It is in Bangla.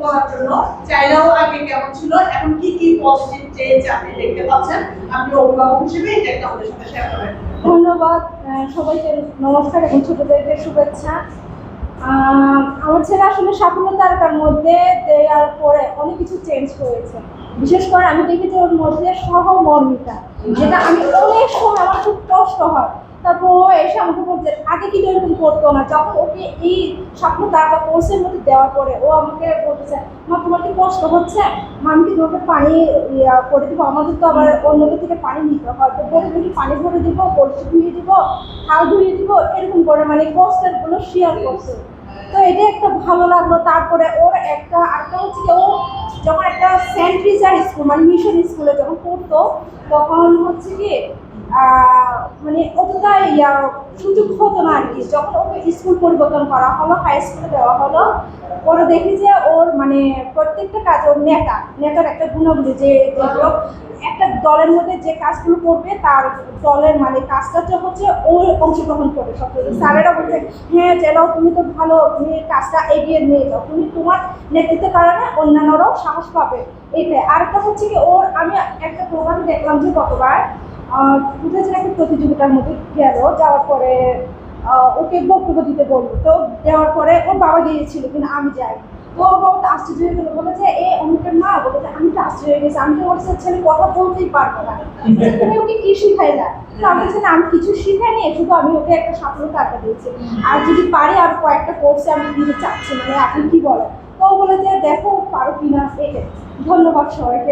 বলার জন্য। চাইলেও আগে কেমন ছিল, এখন কি কি পজিটিভ চেঞ্জ আপনি দেখতে পাচ্ছেন, আপনি অভিভাবক হিসেবে এটা একটু আমাদের সাথে শেয়ার করেন। ধন্যবাদ সবাইকে, নমস্কার এবং ছোটদেরকে শুভেচ্ছা। আমার ছেলে আসলে সাফল্য তারকার মধ্যে দেওয়ার পরে অনেক কিছু চেঞ্জ হয়েছে। বিশেষ করে আমি দেখেছি ওর মধ্যে সহমর্মিতা, যেটা আমি অনেক সময় আমার খুব কষ্ট হয়। তারপর ও এসে আমাকে বলছে আগে কিন্তু এরকম করতো না। যখন ওকে এই স্বপ্ন তারকা কোর্সের মধ্যে দেওয়ার পরে ও আমাকে বলতেছে, মা তোমার কি কষ্ট হচ্ছে, মা আমি কি তোমাকে পানি করে দিব, আমাদের তো আবার অন্যদের থেকে পানি নিতে হয়, তো বলে দেখি পানি ভরে দিব, কলসি ধুয়ে দিব, থাল ধুয়ে দিব, এরকম করে মানে কষ্টের গুলো শেয়ার করছে। তো এটা একটা ভালো লাগলো। তারপরে ওর একটা আরেকটা হচ্ছে কি, ও যখন একটা সেন্ট রিচার্ড স্কুল মানে মিশন স্কুলে যখন পড়তো, তখন হচ্ছে কি মানে অতটা সুযোগ হতো না আর কি। যখন ওকে স্কুল পরিবর্তন করা হলো, হাই স্কুলে দেওয়া হলো, ওরা দেখি যে ওর মানে প্রত্যেকটা কাজ ওর নেতার একটা গুণাবলী, যে যেগুলো একটা দলের মধ্যে যে কাজগুলো করবে তার দলের মানে কাজটা হচ্ছে ও অংশগ্রহণ করবে সব। স্যারেরা বলছে হ্যাঁ চলো তুমি তো ভালো, তুমি কাজটা এগিয়ে নিয়ে যাও, তুমি তোমার নেতৃত্বের কারণে অন্যান্যরাও সাহস পাবে। এটাই। আরেকটা হচ্ছে কি, ওর আমি একটা প্রোগ্রাম দেখলাম যে গতবার বুঝেছেন একটা প্রতিযোগিতার মধ্যে গেল, যাওয়ার পরে ওকে বক্তব্য দিতে বললো। তো দেওয়ার পরে ওর বাবা গিয়েছিল কিন্তু আমি যাই। তো ওর বাবা তো আশ্চর্য হয়ে গেলো, বলে যে এ অমুকের মা, বলে যে আমি তো আশ্চর্য হয়ে গেছি, আমি তো বলছি ছেলে কথা বলতেই পারবো না, তুমি ওকে কি শিখাইলা? তো আমি বলছি না আমি কিছু শিখাইনি, শুধু আমি ওকে একটা সাফল্য টাকা দিয়েছি, আর যদি পারি আর কয়েকটা কোর্সে আমি দিতে চাচ্ছি, মানে আপনি কি বলেন? তো ও বলে যে দেখো পারো কিনা। এটাই। ধন্যবাদ সবাইকে।